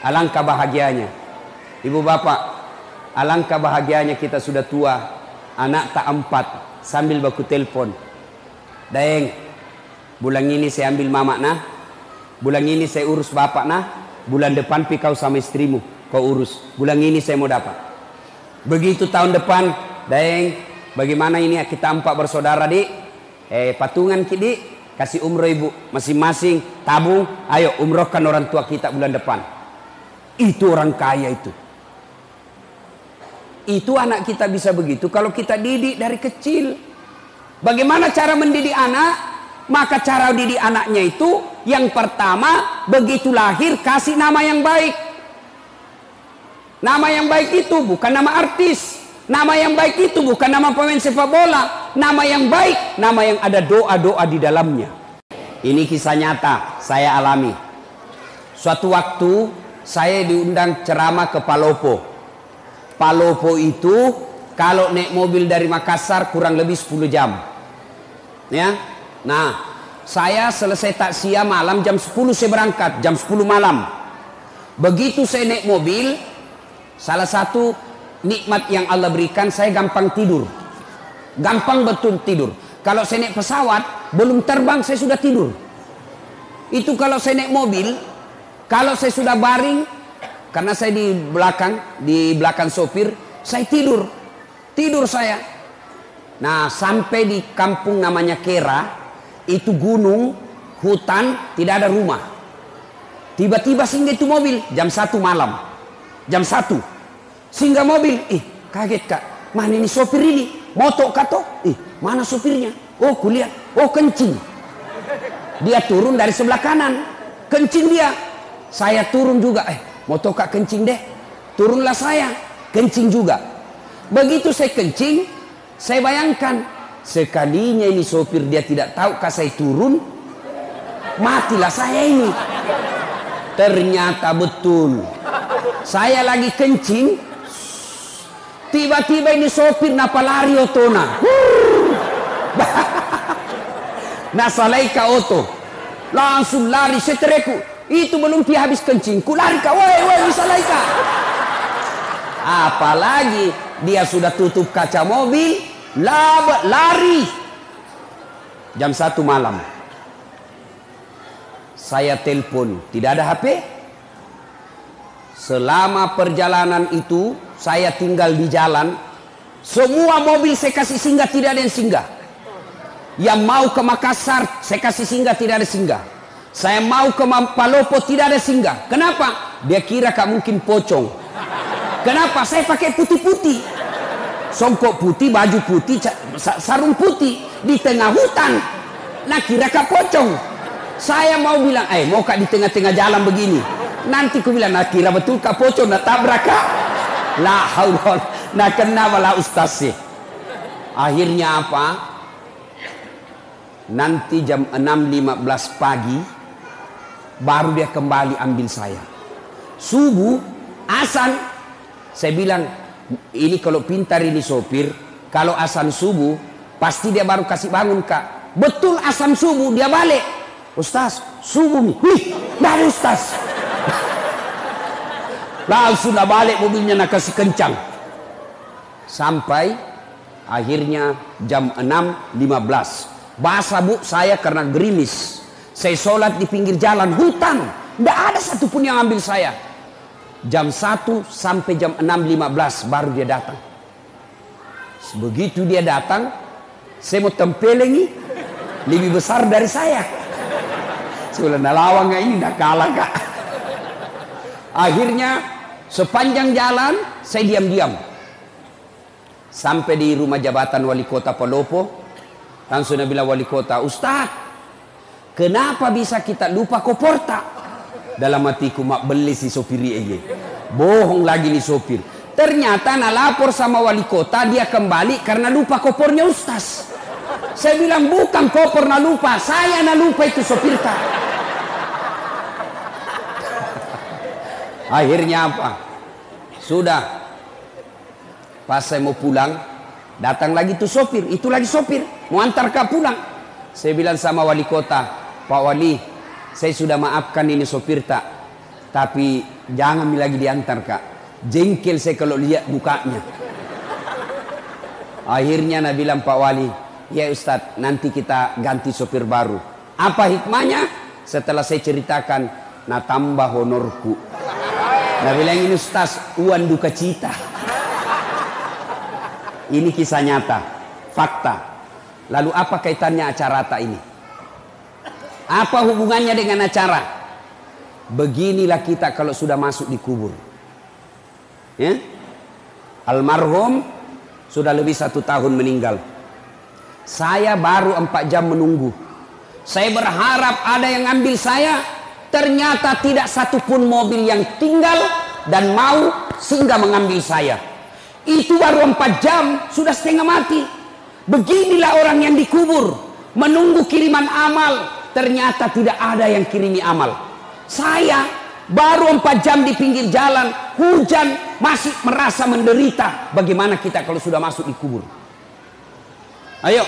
Alangkah bahagianya. Ibu bapak, alangkah bahagianya kita sudah tua, anak tak 4, sambil baku telepon. Daeng, bulan ini saya ambil mama nah, bulan ini saya urus bapak nah, bulan depan pi kau sama istrimu kau urus, bulan ini saya mau dapat. Begitu tahun depan, Daeng, bagaimana ini kita 4 bersaudara dik, patungan dik, kasih umroh ibu, masing-masing tabung, ayo umrohkan orang tua kita bulan depan. Itu orang kaya itu. Itu anak kita bisa begitu kalau kita didik dari kecil. Bagaimana cara mendidik anak? Maka cara didik anaknya itu yang pertama, begitu lahir kasih nama yang baik. Nama yang baik itu bukan nama artis. Nama yang baik itu bukan nama pemain sepak bola. Nama yang baik, nama yang ada doa-doa di dalamnya. Ini kisah nyata saya alami. Suatu waktu saya diundang ceramah ke Palopo. Palopo itu kalau naik mobil dari Makassar kurang lebih 10 jam. Ya. Nah, saya selesai takziah malam jam 10 saya berangkat, jam 10 malam. Begitu saya naik mobil, salah satu nikmat yang Allah berikan, saya gampang tidur. Gampang betul tidur. Kalau saya naik pesawat, belum terbang saya sudah tidur. Itu kalau saya naik mobil, kalau saya sudah baring, karena saya di belakang sopir, saya tidur. Tidur saya. Nah, sampai di kampung namanya Kera, itu gunung, hutan, tidak ada rumah. Tiba-tiba singgah itu mobil, jam 1 malam. Jam 1. Singgah mobil, kaget kak, mana ini sopir ini? Moto kato, mana sopirnya? Oh kulihat, oh kencing. Dia turun dari sebelah kanan, kencing dia. Saya turun juga, moto kak kencing deh. Turunlah saya, kencing juga. Begitu saya kencing, saya bayangkan, sekalinya ini sopir dia tidak tahu kak saya turun, matilah saya ini. Ternyata betul. Saya lagi kencing, tiba-tiba ini sopir napa lari otona. Nah salaika oto. Langsung lari setereku. Itu belum dia habis kencing. Ku lari kak, woi salaika. Apalagi dia sudah tutup kaca mobil, lari. Jam 1 malam. Saya telepon, tidak ada HP. Selama perjalanan itu saya tinggal di jalan. Semua mobil saya kasih singgah, tidak ada yang singgah. Yang mau ke Makassar saya kasih singgah, tidak ada singgah. Saya mau ke Palopo, tidak ada singgah. Kenapa? Dia kira kak mungkin pocong. Kenapa? Saya pakai putih-putih, songkok putih, baju putih, sarung putih di tengah hutan. Nah kira kak pocong. Saya mau bilang, mau kak di tengah-tengah jalan begini. Nanti ku bilang, nah kira betul kak pocong, nah tabrak kak. La haul, nah kenapa lah ustaz sih? Akhirnya apa? Nanti jam 6.15 pagi baru dia kembali ambil saya. Subuh, azan. Saya bilang, ini kalau pintar ini sopir, kalau azan subuh pasti dia baru kasih bangun kak. Betul azan subuh dia balik. Ustaz, subuh nih. Nggak ada ustaz. Langsung dah balik mobilnya nak kasih kencang. Sampai akhirnya jam 6.15. Basah bu saya karena gerimis. Saya sholat di pinggir jalan hutan. Nggak ada satupun yang ambil saya. Jam 1 sampai jam 6.15 baru dia datang. Begitu dia datang, saya mau tempelengi, lebih besar dari saya. Sudah nalawang ini nggak kalah kak. Akhirnya sepanjang jalan saya diam-diam. Sampai di rumah jabatan wali kota Palopo. Langsung dia bilang wali kota, Ustaz, kenapa bisa kita lupa koporta? Dalam hatiku mak beli si sopir ini. Bohong lagi nih sopir. Ternyata nak lapor sama wali kota, dia kembali karena lupa kopornya Ustaz. Saya bilang bukan kopor nak lupa, saya nak lupa itu sopir kak. Akhirnya apa? Sudah. Pas saya mau pulang, datang lagi tuh sopir, itu lagi sopir, mau antar kak pulang. Saya bilang sama wali kota, Pak Wali, saya sudah maafkan ini sopir tak. Tapi jangan lagi diantar, Kak. Jengkel saya kalau lihat mukanya. Akhirnya Nabi bilang, Pak Wali, ya Ustadz, nanti kita ganti sopir baru. Apa hikmahnya? Setelah saya ceritakan, nah tambah honorku. Nabi bilang, ini Ustaz, uang duka cita. Ini kisah nyata, fakta. Lalu apa kaitannya acara ini? Apa hubungannya dengan acara? Beginilah kita kalau sudah masuk di kubur. Ya? Almarhum sudah lebih 1 tahun meninggal. Saya baru 4 jam menunggu. Saya berharap ada yang ambil saya. Ternyata tidak satupun mobil yang tinggal dan mau singgah mengambil saya. Itu baru 4 jam sudah setengah mati. Beginilah orang yang dikubur, menunggu kiriman amal. Ternyata tidak ada yang kirimi amal. Saya baru 4 jam di pinggir jalan, hujan, masih merasa menderita. Bagaimana kita kalau sudah masuk di kubur? Ayo,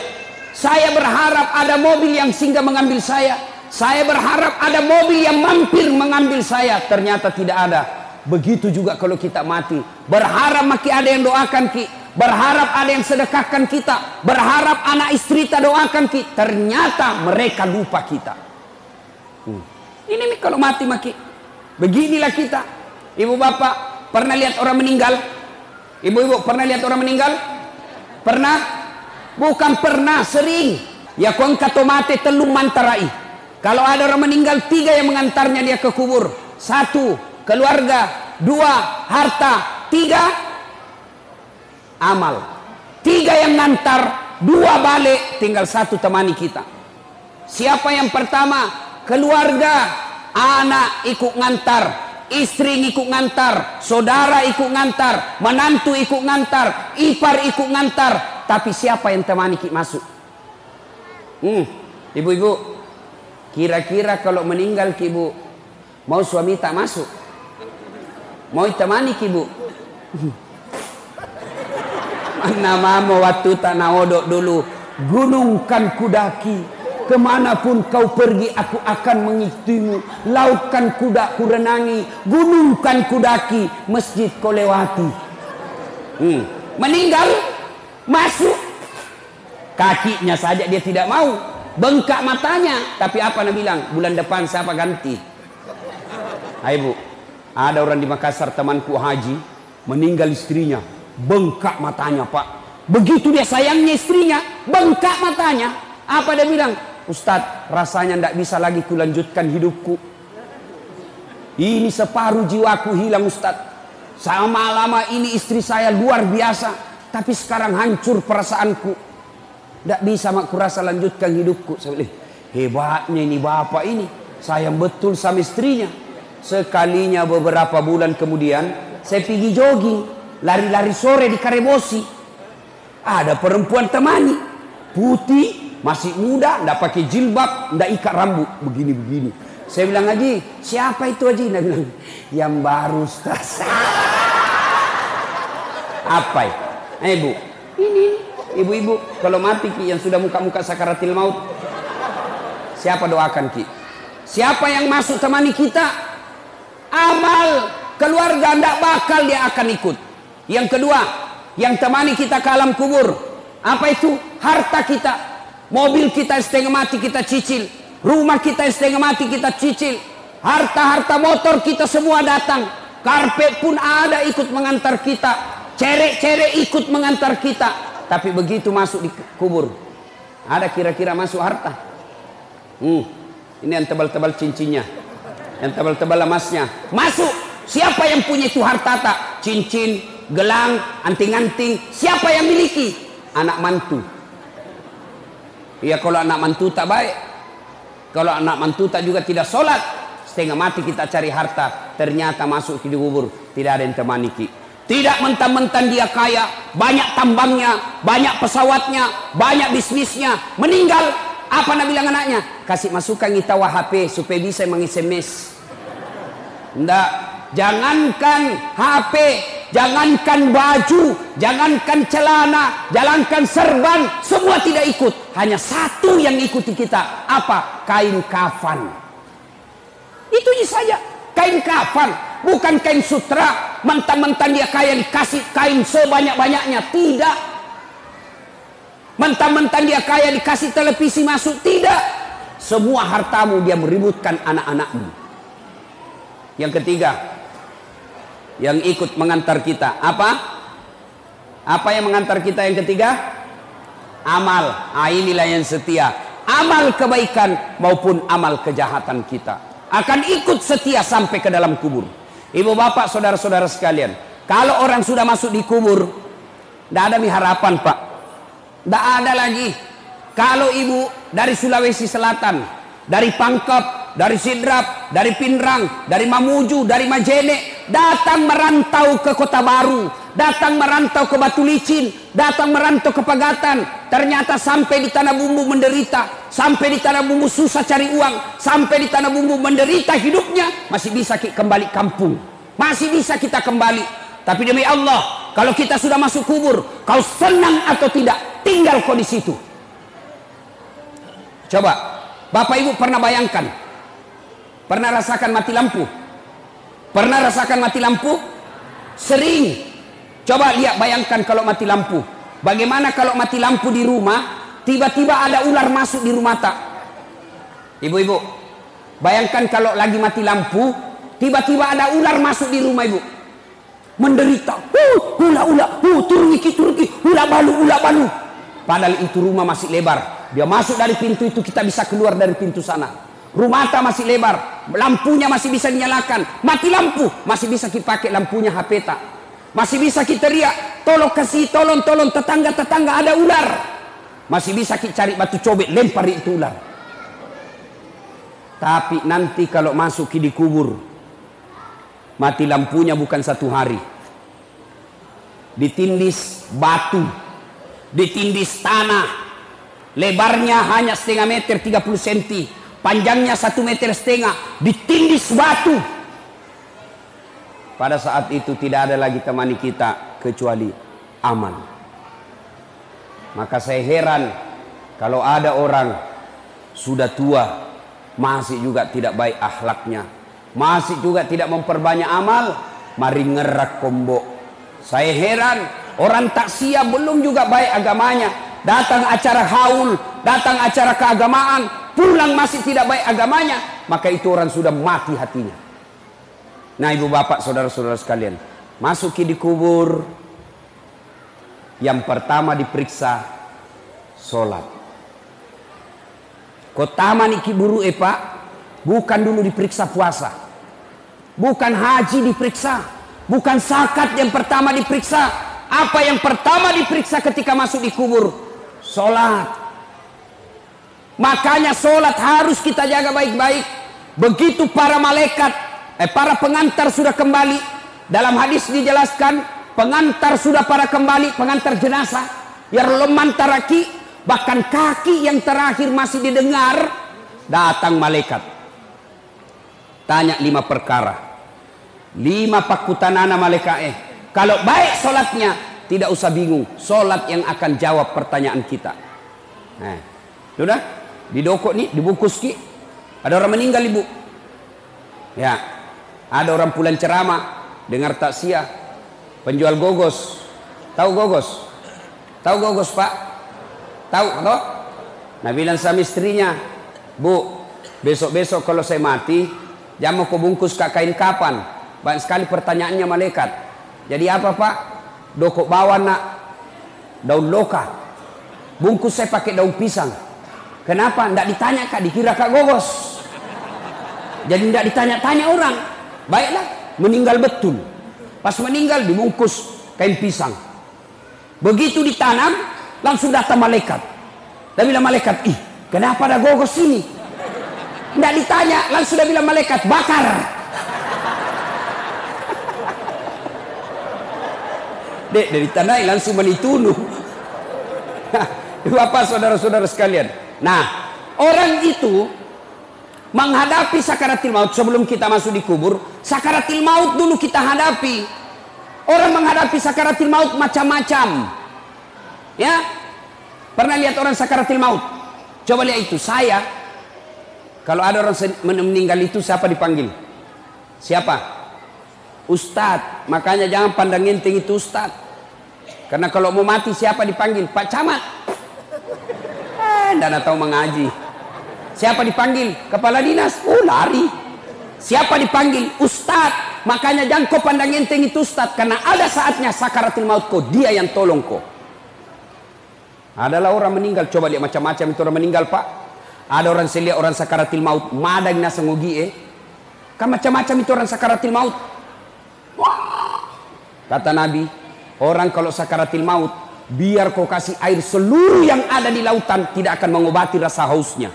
saya berharap ada mobil yang singgah mengambil saya. Saya berharap ada mobil yang mampir mengambil saya. Ternyata tidak ada. Begitu juga kalau kita mati. Berharap masih ada yang doakan kita. Berharap ada yang sedekahkan kita. Berharap anak istri kita doakan kita. Ternyata mereka lupa kita. Ini nih kalau mati maki. Beginilah kita. Ibu bapak pernah lihat orang meninggal? Ibu-ibu pernah lihat orang meninggal? Pernah? Bukan pernah, sering. Ya kuang katomate telung mantarai. Kalau ada orang meninggal, 3 yang mengantarnya dia ke kubur. 1, keluarga. 2, harta. 3, amal. 3 yang ngantar, 2 balik, tinggal 1 temani kita. Siapa yang pertama? Keluarga, anak ikut ngantar, istri ikut ngantar, saudara ikut ngantar, menantu ikut ngantar, ipar ikut ngantar. Tapi siapa yang temani kita masuk? Ibu-ibu, kira-kira kalau meninggal ibu, mau suami tak masuk? Mau temani ibu? Mana mama waktu tak naodok dulu, gunung kan kudaki. Kemanapun kau pergi aku akan mengikutimu. Laut kan kuda ku renangi, gunung kan kudaki, masjid kau lewati. Meninggal, masuk. Kakinya saja dia tidak mau, bengkak matanya. Tapi apa Nabi bilang? Bulan depan siapa ganti? Hai Bu, ada orang di Makassar temanku haji, meninggal istrinya, bengkak matanya Pak. Begitu dia sayangnya istrinya, bengkak matanya. Apa dia bilang? Ustadz, rasanya tidak bisa lagi kulanjutkan hidupku. Ini separuh jiwaku hilang Ustadz. Sama lama ini istri saya luar biasa. Tapi sekarang hancur perasaanku. Tidak bisa mak kurasa lanjutkan hidupku. Saya bilang, hebatnya ini bapak ini. Sayang betul sama istrinya. Sekalinya beberapa bulan kemudian, saya pergi jogging. Lari-lari sore di Karebosi. Ada perempuan temani. Putih. Masih muda, tidak pakai jilbab, tidak ikat rambut, begini-begini. Saya bilang, Haji, siapa itu Haji? Dia bilang, yang baru Ustaz. Apa ya? Bu, ini ibu-ibu, kalau mati Ki, yang sudah muka-muka sakaratil maut, siapa doakan Ki? Siapa yang masuk temani kita? Amal keluarga tidak bakal dia akan ikut. Yang kedua, yang temani kita ke alam kubur, apa itu? Harta kita. Mobil kita setengah mati kita cicil, rumah kita setengah mati kita cicil, harta-harta motor kita semua datang, karpet pun ada ikut mengantar kita, cerek-cerek ikut mengantar kita. Tapi begitu masuk di kubur, ada kira-kira masuk harta? Ini yang tebal-tebal cincinnya, yang tebal-tebal emasnya, masuk. Siapa yang punya itu harta tak? Cincin, gelang, anting-anting, siapa yang miliki? Anak mantu. Ya kalau anak mantu tak baik, kalau anak mantu tak juga tidak sholat, setengah mati kita cari harta, ternyata masuk di kubur tidak ada yang temani kita. Tidak mentang-mentang dia kaya, banyak tambangnya, banyak pesawatnya, banyak bisnisnya, meninggal, apa Nabi bilang anaknya? Kasih masukan kita HP supaya bisa meng-SMS. Enggak, jangankan HP, jangankan baju, jangankan celana, jangankan serban, semua tidak ikut. Hanya satu yang ikuti kita. Apa? Kain kafan. Itu saja. kain kafan, bukan kain sutra. Mentang-mentang dia kaya dikasih kain sebanyak-banyaknya, tidak. Mentang-mentang dia kaya dikasih televisi masuk, tidak. Semua hartamu dia meributkan anak-anakmu. Yang ketiga, yang ikut mengantar kita apa? Apa yang mengantar kita yang ketiga? Amal. Inilah yang setia. Amal kebaikan maupun amal kejahatan kita akan ikut setia sampai ke dalam kubur. Ibu bapak saudara-saudara sekalian, kalau orang sudah masuk di kubur, tidak ada harapan pak, tidak ada lagi. Kalau ibu dari Sulawesi Selatan, dari Pangkep, dari Sidrap, dari Pinrang, dari Mamuju, dari Majene, datang merantau ke Kota Baru, datang merantau ke Batu Licin, datang merantau ke Pagatan, ternyata sampai di Tanah Bumbu menderita, sampai di Tanah Bumbu susah cari uang, sampai di Tanah Bumbu menderita hidupnya, masih bisa kembali kampung, masih bisa kita kembali. Tapi demi Allah, kalau kita sudah masuk kubur, kau senang atau tidak, tinggal kau di situ. Coba, Bapak Ibu pernah bayangkan, pernah rasakan mati lampu? Pernah rasakan mati lampu? Sering. Coba lihat, bayangkan kalau mati lampu. Bagaimana kalau mati lampu di rumah, tiba-tiba ada ular masuk di rumah tak? Ibu-ibu, bayangkan kalau lagi mati lampu, tiba-tiba ada ular masuk di rumah ibu. Menderita. Ula, turki, ula balu. Padahal itu rumah masih lebar. Dia masuk dari pintu itu, kita bisa keluar dari pintu sana. Rumah masih lebar, lampunya masih bisa dinyalakan. Mati lampu, masih bisa kita pakai lampunya HP tak. Masih bisa kita teriak, tolong kasih, tolong tetangga ada ular. Masih bisa kita cari batu cobek, lempar itu ular. Tapi nanti kalau masuk di kubur, mati lampunya bukan 1 hari. Ditindis batu, ditindis tanah. Lebarnya hanya 0,5 meter 30 cm, panjangnya 1,5 meter, ditindis batu. Pada saat itu tidak ada lagi temani kita kecuali amal. Maka saya heran kalau ada orang sudah tua masih juga tidak baik akhlaknya, masih juga tidak memperbanyak amal, mari ngerak kombo. Saya heran orang taksia belum juga baik agamanya, datang acara haul, datang acara keagamaan, pulang masih tidak baik agamanya, maka itu orang sudah mati hatinya. Nah ibu bapak saudara-saudara sekalian, masuki di kubur, yang pertama diperiksa sholat. Kotama niki buru pak, bukan dulu diperiksa puasa, bukan haji diperiksa, bukan zakat yang pertama diperiksa. Apa yang pertama diperiksa ketika masuk di kubur? Sholat. Makanya sholat harus kita jaga baik-baik. Begitu para malaikat, para pengantar sudah kembali, dalam hadis dijelaskan, pengantar sudah pada kembali, pengantar jenazah, yang leman taraki, bahkan kaki yang terakhir masih didengar, datang malaikat. Tanya 5 perkara. 5 pakutanana malaikat. Kalau baik sholatnya, tidak usah bingung, sholat yang akan jawab pertanyaan kita. Nah, sudah didokok nih, dibungkus ki. Ada orang meninggal ibu. Ya, ada orang pulang ceramah, dengar takziah, penjual gogos. Tahu gogos? Tahu gogos pak? Tahu toh? Nah bilang sama istrinya, bu, besok-besok kalau saya mati, jangan mau kubungkus ke kain kapan. Banyak sekali pertanyaannya malaikat. Jadi apa pak? Dokok bawa nak daun loka, bungkus saya pakai daun pisang. Kenapa? Tidak ditanya kak, dikira kak gogos. Jadi tidak ditanya-tanya orang. Baiklah, meninggal betul. Pas meninggal dibungkus kain pisang. Begitu ditanam, langsung datang malaikat. Dan bilang malaikat, ih kenapa ada gogos ini? Tidak ditanya, langsung dia bilang malaikat, bakar. Dek, dari tanah langsung menitunuh. Bapak saudara-saudara sekalian. Nah, orang itu menghadapi sakaratil maut sebelum kita masuk di kubur. Sakaratil maut dulu kita hadapi. Orang menghadapi sakaratil maut macam-macam. Ya, pernah lihat orang sakaratil maut? Coba lihat itu. Saya, kalau ada orang meninggal itu siapa dipanggil? Siapa? Ustadz. Makanya jangan pandang enteng itu ustadz. Karena kalau mau mati siapa dipanggil? Pak Camat. Tidak tahu mengaji. Siapa dipanggil? Kepala dinas. Oh lari. Siapa dipanggil? Ustadz. Makanya jangan kau pandang enteng itu ustadz. Karena ada saatnya sakaratul maut kau. Dia yang tolong kau. Adalah orang meninggal. Coba lihat macam-macam itu orang meninggal pak. Ada orang saya lihat orang sakaratul maut. Madang nasa ngogi Kan macam-macam itu orang sakaratul maut. Kata Nabi. Orang kalau sakaratul maut. Biar kau kasih air seluruh yang ada di lautan. Tidak akan mengobati rasa hausnya.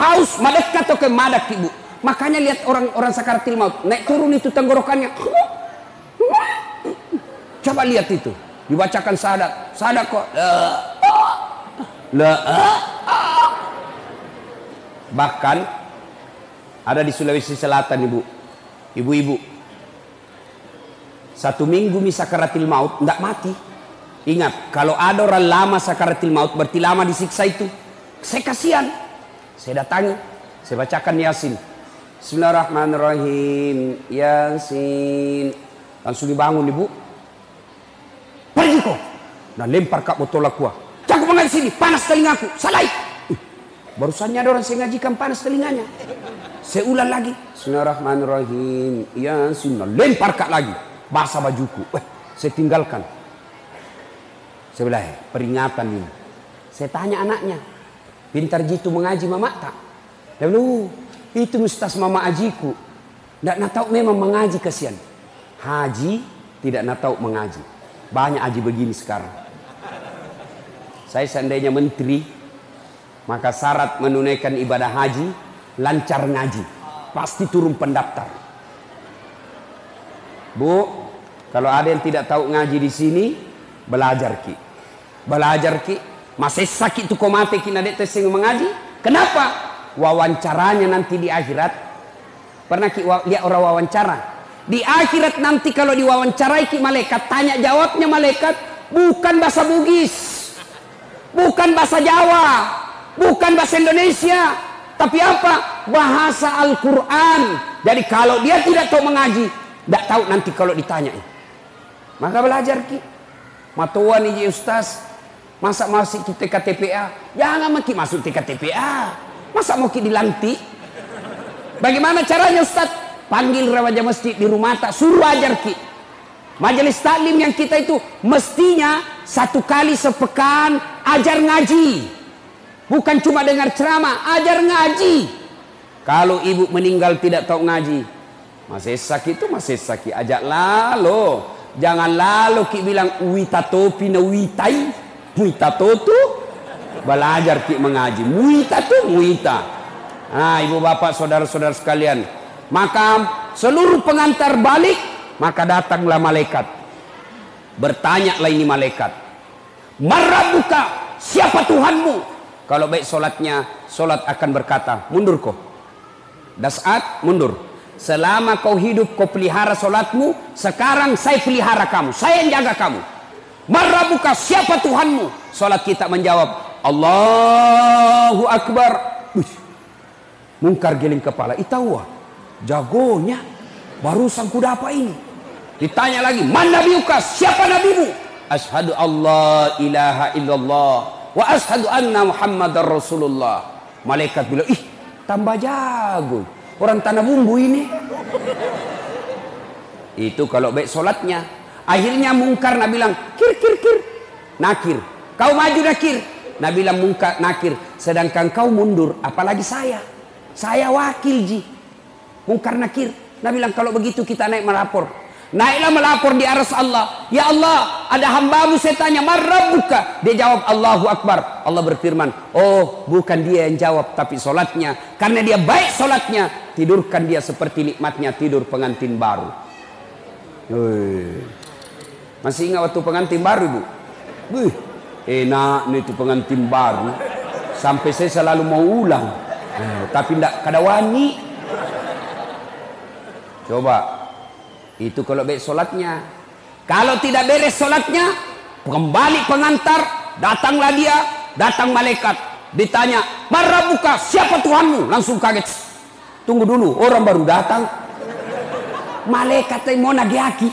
Haus madekat atau ke madak ibu. Makanya lihat orang-orang sakaratul maut. Naik turun itu tenggorokannya. Coba lihat itu. Dibacakan syahadat. Syahadat kok. Bahkan ada di Sulawesi Selatan ibu-ibu 1 minggu sakaratul maut tidak mati. Ingat, kalau ada orang lama sakaratul maut berarti lama disiksa itu. Saya kasihan. Saya datangi, saya bacakan Yasin. Bismillahirrahmanirrahim. Yasin. Langsung dibangun ibu. Pergi kau. Dan lempar kak botol aqua. Jangan mengaji sini, panas telingaku. Salai. Barusannya ada orang saya ngajikan panas telinganya. Saya ulang lagi. Bismillahirrahmanirrahim. Yasin. Lempar kak lagi. Basah bajuku. Saya tinggalkan. Saya bilang, peringatan ini. Saya tanya anaknya. Pintar jitu mengaji mama tak? Dia bilang, itu ustaz mama ajiku. Tidak nak tahu memang mengaji kasihan. Haji tidak nak tahu mengaji. Banyak haji begini sekarang. Saya seandainya menteri, maka syarat menunaikan ibadah haji, lancar ngaji. Pasti turun pendaftar. Bu, kalau ada yang tidak tahu ngaji di sini, belajar ki. Belajar ki. Masih sakit tuh komate ki nadek tesing mengaji. Kenapa? Wawancaranya nanti di akhirat. Pernah ki lihat orang wawancara? Di akhirat nanti kalau diwawancarai ki malaikat, tanya jawabnya malaikat bukan bahasa Bugis, bukan bahasa Jawa, bukan bahasa Indonesia, tapi apa? Bahasa Al-Quran. Jadi kalau dia tidak tahu mengaji, tidak tahu nanti kalau ditanya. Maka belajar ki. Matuan ini ustaz, masa masuk kita TKTPA? Jangan maki masuk TKTPA. Masa mau ki dilantik? Bagaimana caranya ustaz? Panggil rawaja masjid di rumah tak, suruh ajar ki. Majelis taklim yang kita itu mestinya 1 kali sepekan ajar ngaji. Bukan cuma dengar ceramah, ajar ngaji. Kalau ibu meninggal tidak tahu ngaji, masih sakit itu masih sakit. Ajak lalu. Jangan lalu ki bilang wita topi na witai. Wita totu. Belajar ki mengaji. Wita tu wita. Nah ibu bapak saudara-saudara sekalian. Maka seluruh pengantar balik. Maka datanglah malaikat. Bertanyalah ini malaikat. Marabuka, siapa Tuhanmu? Kalau baik solatnya, solat akan berkata, mundur kau. Dasat, mundur. Selama kau hidup, kau pelihara solatmu. Sekarang saya pelihara kamu. Saya yang jaga kamu. Marabuka, siapa Tuhanmu? Solat kita menjawab, Allahu Akbar. Mungkar geling kepala. Itawa, jagonya. Barusan kuda apa ini? Ditanya lagi, man nabiuka, siapa nabimu? Ashhadu Allah ilaha illallah wa ashhadu anna Muhammadar Rasulullah. Malaikat bilang, ih tambah jago. Orang tanah bumbu ini. Itu kalau baik solatnya. Akhirnya mungkar Nabi bilang, kir. Nakir. Kau maju nakir. Nabi bilang mungkar nakir. Sedangkan kau mundur. Apalagi saya. Saya wakil ji. Mungkar nakir. Nabi bilang kalau begitu kita naik melapor. Naiklah melapor di aras Allah. Ya Allah, ada hambamu saya tanya, marrabuka. Dia jawab Allahu Akbar. Allah berfirman, oh bukan dia yang jawab tapi solatnya. Karena dia baik solatnya, tidurkan dia seperti nikmatnya tidur pengantin baru. Masih ingat waktu pengantin baru ibu? Enak nih itu pengantin baru. Sampai saya selalu mau ulang. Tapi tidak kada wani. Coba. Itu kalau baik solatnya. Kalau tidak beres solatnya, kembali pengantar, datanglah dia, datang malaikat, ditanya, Marabuka, siapa Tuhanmu? Langsung kaget. Tunggu dulu, orang baru datang. malaikat yang mau nagiaki.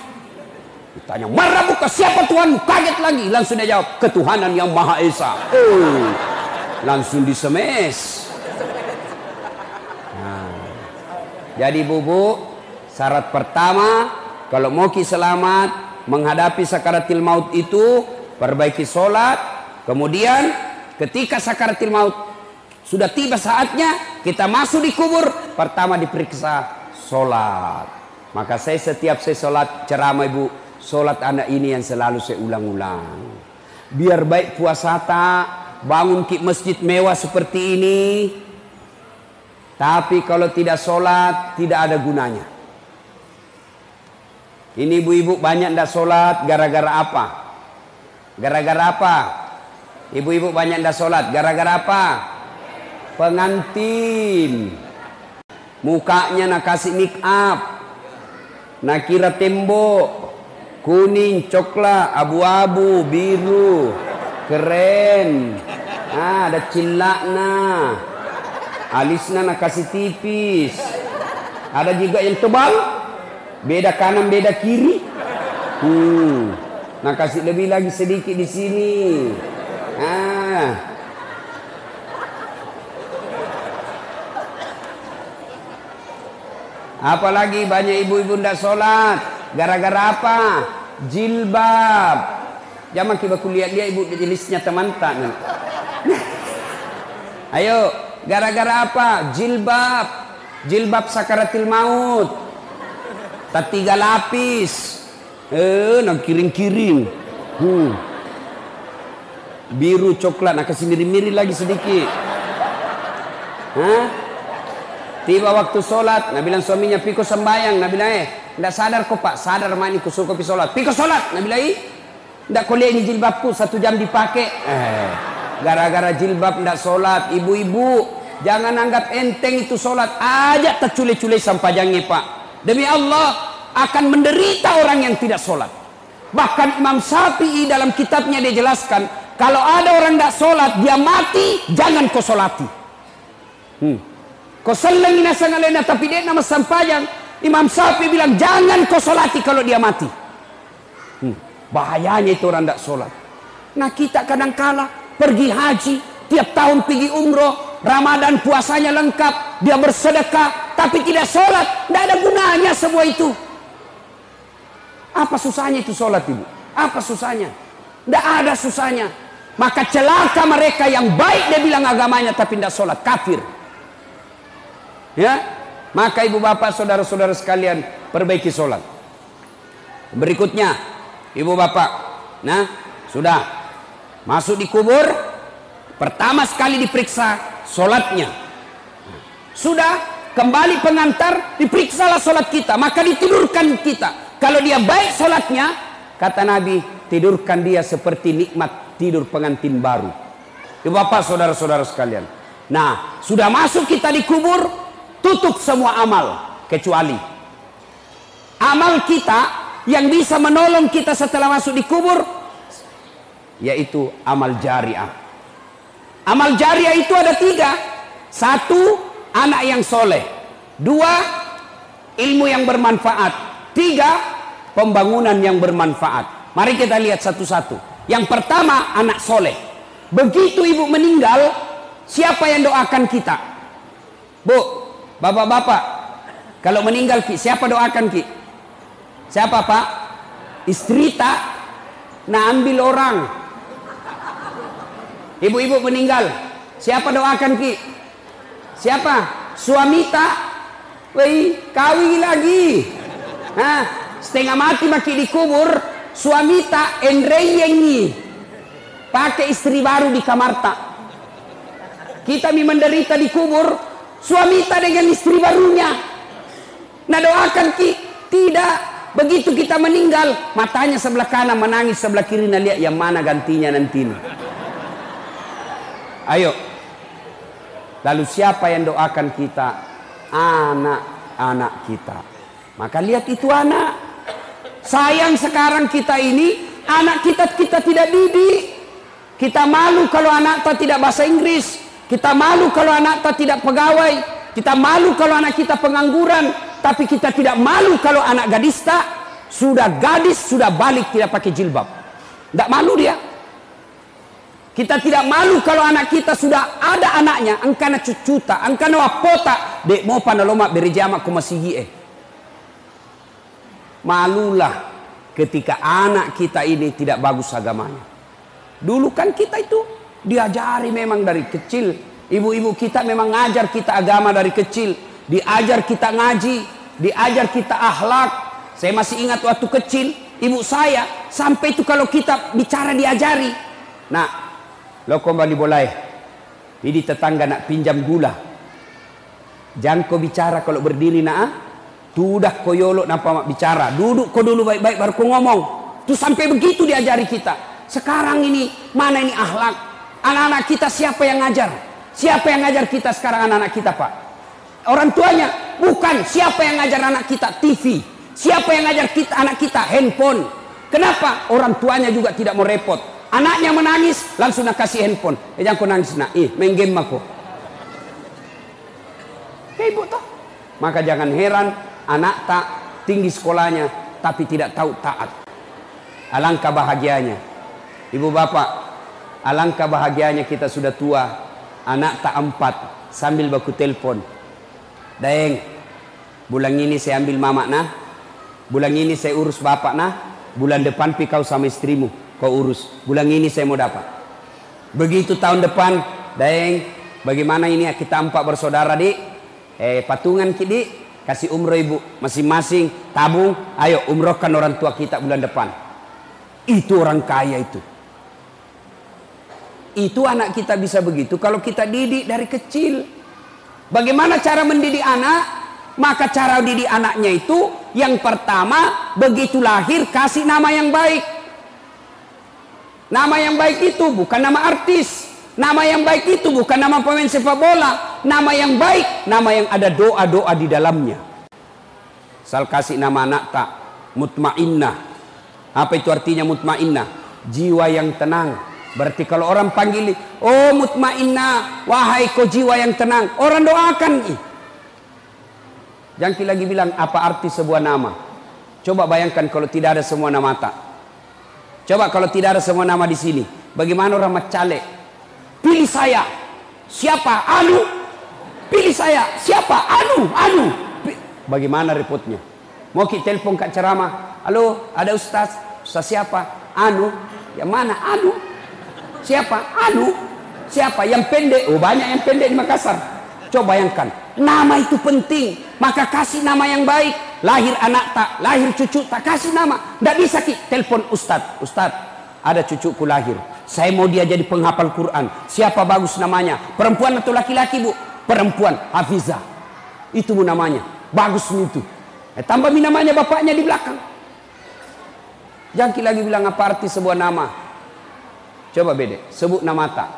Ditanya, "Marabuka, siapa Tuhanmu?" Kaget lagi, langsung dia jawab, "Ketuhanan yang Maha Esa." Oh, langsung disemes. Nah, jadi bubu, syarat pertama kalau mau selamat menghadapi sakaratil maut itu, perbaiki sholat. Kemudian ketika sakaratil maut sudah tiba saatnya kita masuk di kubur, pertama diperiksa sholat. Maka saya setiap saya sholat ceramah ibu, sholat anak ini yang selalu saya ulang-ulang. Biar baik puasa tak, bangun ki masjid mewah seperti ini, tapi kalau tidak sholat tidak ada gunanya. Ini ibu-ibu banyak tidak sholat gara-gara apa? Gara-gara apa? Ibu-ibu banyak tidak sholat gara-gara apa? Pengantin. Mukanya nak kasih make up, nak kira tembok kuning, coklat, abu-abu, biru, keren. Ada cilakna, alisnya nak kasih tipis. Ada juga yang tebal, beda kanan beda kiri. Nah kasih lebih lagi sedikit di sini. Apalagi banyak ibu-ibu ndak sholat gara-gara apa? Jilbab. Jangan kita lihat ibu di listnya teman-teman. Ayo, gara-gara apa? Jilbab. Jilbab sakaratil maut. Tak 3 lapis. Nak kiring-kiring. Biru, coklat, nak kasih mirip-mirip lagi sedikit. Tiba waktu sholat, Nabi bilang suaminya, "Piko sembayang." Nabi bilang, "Tidak sadar kok pak?" "Sadar mani, kusul kopi sholat." "Piko sholat." Nabi bilang, "Tidak kuliah ini jilbabku 1 jam dipakai." Gara-gara jilbab tidak sholat. Ibu-ibu jangan anggap enteng itu sholat aja tercule-cule sampajangnya pak. Demi Allah akan menderita orang yang tidak sholat. Bahkan Imam Syafi'i dalam kitabnya dia jelaskan, kalau ada orang tidak sholat dia mati, jangan kau sholati. Kau seleng ina sangalena tapi dia nama sampajang. Imam Syafi'i bilang jangan kau sholati kalau dia mati. Bahayanya itu orang tidak sholat. Nah kita kadang kala pergi haji, tiap tahun pergi umroh, Ramadan puasanya lengkap, dia bersedekah tapi tidak sholat, tidak ada gunanya semua itu. Apa susahnya itu sholat ibu? Apa susahnya? Tidak ada susahnya. Maka celaka mereka yang baik dia bilang agamanya tapi tidak sholat, kafir. Ya, maka ibu bapak saudara-saudara sekalian perbaiki sholat. Berikutnya ibu bapak, nah sudah masuk di kubur, pertama sekali diperiksa sholatnya. Sudah kembali pengantar, diperiksalah sholat kita, maka ditidurkan kita. Kalau dia baik sholatnya, kata Nabi, tidurkan dia seperti nikmat tidur pengantin baru. Ibu bapak saudara-saudara sekalian, nah sudah masuk kita di kubur, tutup semua amal kecuali amal kita yang bisa menolong kita setelah masuk di kubur, yaitu amal jariah. Amal jariah itu ada 3. 1, anak yang soleh. 2, ilmu yang bermanfaat. 3, pembangunan yang bermanfaat. Mari kita lihat satu-satu. Yang pertama, anak soleh. Begitu ibu meninggal, siapa yang doakan kita? Bu, bapak-bapak, kalau meninggal ki, siapa doakan ki? Siapa pak? Istri tak? Nah ambil orang. Ibu-ibu meninggal, siapa doakan ki? Siapa? Suami tak? Wei, kawin lagi. Setengah mati maki dikubur, suami tak enreyengi. Pakai istri baru di kamar tak. Kita menderita dikubur, suami tak dengan istri barunya. Nah doakan ki, tidak. Begitu kita meninggal, matanya sebelah kanan menangis, sebelah kiri nah lihat yang mana gantinya nanti. Ayo. Lalu siapa yang doakan kita? Anak-anak kita. Maka lihat itu anak. Sayang sekarang kita ini, anak kita tidak didik. Kita malu kalau anak kita tidak bahasa Inggris. Kita malu kalau anak kita tidak pegawai. Kita malu kalau anak kita pengangguran. Tapi kita tidak malu kalau anak gadis sudah gadis, sudah balik tidak pakai jilbab. Tidak malu dia. Kita tidak malu kalau anak kita sudah ada anaknya, angkana cucuta, angkana wapota, dek mau panaloma berjama kumasigi Malulah ketika anak kita ini tidak bagus agamanya. Dulu kan kita itu diajari memang dari kecil. Ibu-ibu kita memang ngajar kita agama dari kecil. Diajar kita ngaji, diajar kita akhlak. Saya masih ingat waktu kecil, ibu saya sampai itu kalau kita bicara diajari. Nah, lo kembali boleh. Jadi tetangga nak pinjam gula. Jangan kau bicara kalau berdiri nak. Tudah koyolok nampak bicara. Duduk kau dulu baik-baik baru kau ngomong. Itu sampai begitu diajari kita. Sekarang ini mana ini akhlak? Anak-anak kita siapa yang ngajar? Siapa yang ngajar kita sekarang anak-anak kita, Pak? Orang tuanya? Bukan. Siapa yang ngajar anak kita? TV. Siapa yang ngajar kita anak kita? Handphone. Kenapa? Orang tuanya juga tidak mau repot. Anaknya menangis, langsung nak kasih handphone. Jangan kau nangis nak. Main game aku. Ibu toh. Maka jangan heran anak tak tinggi sekolahnya tapi tidak tahu taat. Alangkah bahagianya. Ibu bapak, alangkah bahagianya kita sudah tua. Anak tak 4 sambil baku telepon. Daeng, bulan ini saya ambil mama nah. Bulan ini saya urus bapak nah. Bulan depan pi kau sama istrimu kau urus. Bulan ini saya mau dapat. Begitu tahun depan, Daeng, bagaimana ini kita 4 bersaudara dik? Patungan kidi, kasih umroh ibu masing-masing, tabung, ayo umrohkan orang tua kita bulan depan. Itu orang kaya itu. Itu anak kita bisa begitu kalau kita didik dari kecil. Bagaimana cara mendidik anak? Maka cara didik anaknya itu yang pertama begitu lahir kasih nama yang baik. Nama yang baik itu bukan nama artis. Nama yang baik itu bukan nama pemain sepak bola. Nama yang baik, nama yang ada doa-doa di dalamnya. Sal kasih nama anak tak mutmainnah. Apa itu artinya mutmainnah? Jiwa yang tenang. Berarti kalau orang panggil, oh mutmainnah, wahai kau jiwa yang tenang, orang doakan. Jangan lagi bilang apa arti sebuah nama. Coba bayangkan kalau tidak ada semua nama tak. Coba kalau tidak ada semua nama di sini, bagaimana orang macalek? Pilih saya. Siapa? Anu. Pilih saya. Siapa? Anu. Bagaimana repotnya? Mau kita telepon kak ceramah. Halo, ada ustaz. Ustaz siapa? Anu. Yang mana? Anu. Siapa? Anu. Siapa? Yang pendek. Oh, banyak yang pendek di Makassar. Coba bayangkan. Nama itu penting. Maka kasih nama yang baik. Lahir anak tak, lahir cucu tak, kasih nama. Tidak bisa ki telepon ustaz. Ustaz, ada cucuku lahir. Saya mau dia jadi penghafal Quran. Siapa bagus namanya? Perempuan atau laki-laki bu? Perempuan, Hafizah. Itu bu namanya. Bagus itu. Tambah namanya bapaknya di belakang. Jangan lagi bilang apa arti sebuah nama. Coba beda. Sebut nama tak.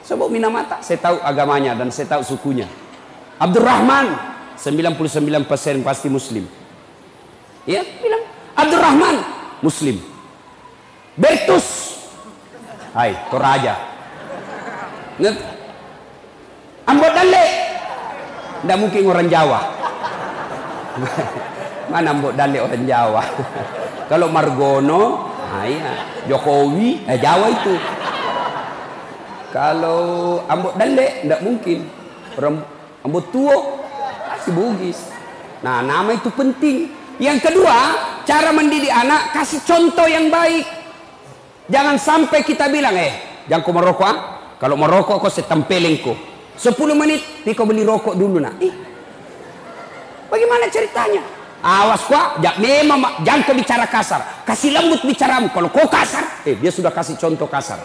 Sebut nama tak. Saya tahu agamanya dan saya tahu sukunya. Abdurrahman. 99% pasti muslim. Ya, bilang. Abdurrahman. Muslim. Bertus. Hai, Toraja. Ambot Dale. Tidak mungkin orang Jawa. Mana Ambot Dale orang Jawa? Kalau Margono, ya. Jokowi, Jawa itu. Kalau Ambot Dale, tidak mungkin. Ambot Tuo, masih Bugis. Nah, nama itu penting. Yang kedua, cara mendidik anak, kasih contoh yang baik. Jangan sampai kita bilang, jangan kau merokok. Kalau merokok kau setempelin kau. 10 menit, kau beli rokok dulu nak. Bagaimana ceritanya? Awas kau, jangan kau bicara kasar. Kasih lembut bicaramu. Kalau kau kasar, dia sudah kasih contoh kasar.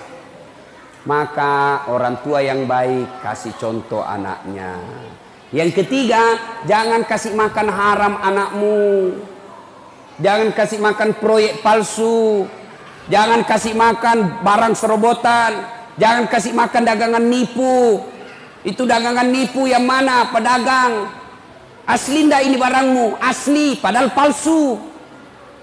Maka orang tua yang baik kasih contoh anaknya. Yang ketiga, jangan kasih makan haram anakmu. Jangan kasih makan proyek palsu. Jangan kasih makan barang serobotan. Jangan kasih makan dagangan nipu. Itu dagangan nipu yang mana? Pedagang. Asli ndak ini barangmu? Asli, padahal palsu.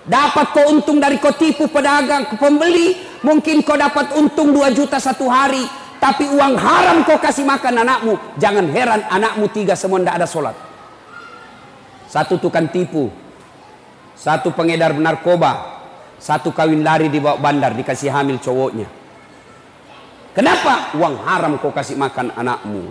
Dapat kau untung dari kau tipu pedagang ke pembeli. Mungkin kau dapat untung 2 juta satu hari. Tapi uang haram kau kasih makan anakmu. Jangan heran anakmu 3 semua ndak ada sholat. satu tukang tipu, satu pengedar narkoba, satu kawin lari di bawah bandar dikasih hamil cowoknya. Kenapa? Uang haram kau kasih makan anakmu.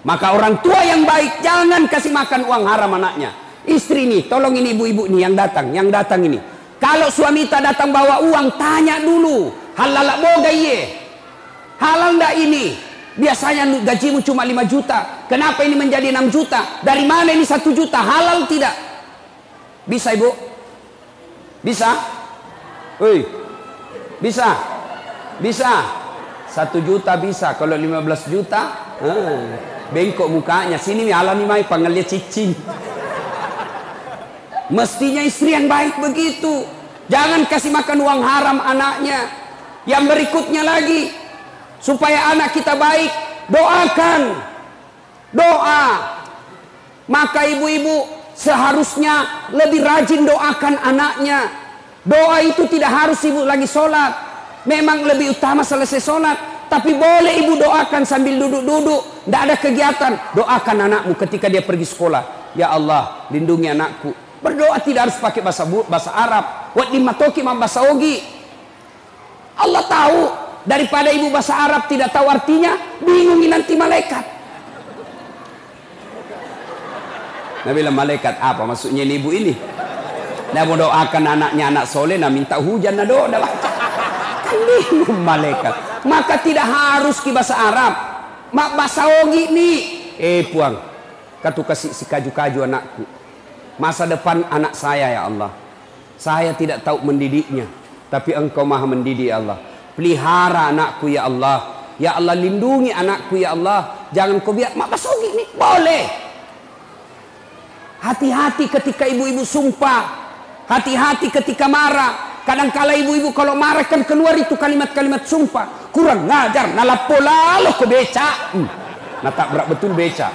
Maka orang tua yang baik jangan kasih makan uang haram anaknya. Istri nih, tolong ini ibu-ibu nih yang datang ini. Kalau suami tak datang bawa uang, tanya dulu, halal boga iye, halal ndak ini? Biasanya gajimu cuma 5 juta, kenapa ini menjadi 6 juta? Dari mana ini 1 juta? Halal tidak? Bisa ibu? Bisa? Woi, bisa? Bisa? 1 juta bisa, kalau 15 juta, bengkok mukanya. Sini nih halal nih mai panggilnya cicing. Mestinya istri yang baik begitu. Jangan kasih makan uang haram anaknya. Yang berikutnya lagi, supaya anak kita baik, doakan. Doa. Maka ibu-ibu seharusnya lebih rajin doakan anaknya. Doa itu tidak harus ibu lagi sholat. Memang lebih utama selesai sholat. Tapi boleh ibu doakan sambil duduk-duduk. Tidak ada kegiatan. Doakan anakmu ketika dia pergi sekolah. Ya Allah, lindungi anakku. Berdoa tidak harus pakai bahasa Arab. Wat dimatoki bahasa Ogi. Allah tahu. Daripada ibu bahasa Arab tidak tahu artinya, bingungin nanti malaikat. Nah bilang malaikat apa maksudnya ibu ini? Nah mau doakan anaknya anak soleh, nah minta hujan, nah doa, kan bingung malaikat. Maka tidak harus ke bahasa Arab. Mak bahasa Ogi nih. Puang, katu kasih si kaju-kaju anakku. Masa depan anak saya ya Allah. Saya tidak tahu mendidiknya, tapi Engkau maha mendidik ya Allah. Pelihara anakku ya Allah. Ya Allah lindungi anakku ya Allah. Jangan kau biar mak basogi nih. Boleh. Hati-hati ketika ibu-ibu sumpah. Hati-hati ketika marah. Kadang-kala ibu-ibu kalau marah kan keluar itu kalimat-kalimat sumpah. Kurang ngajar. Nalapola lo ke beca. Nah tak berat betul beca.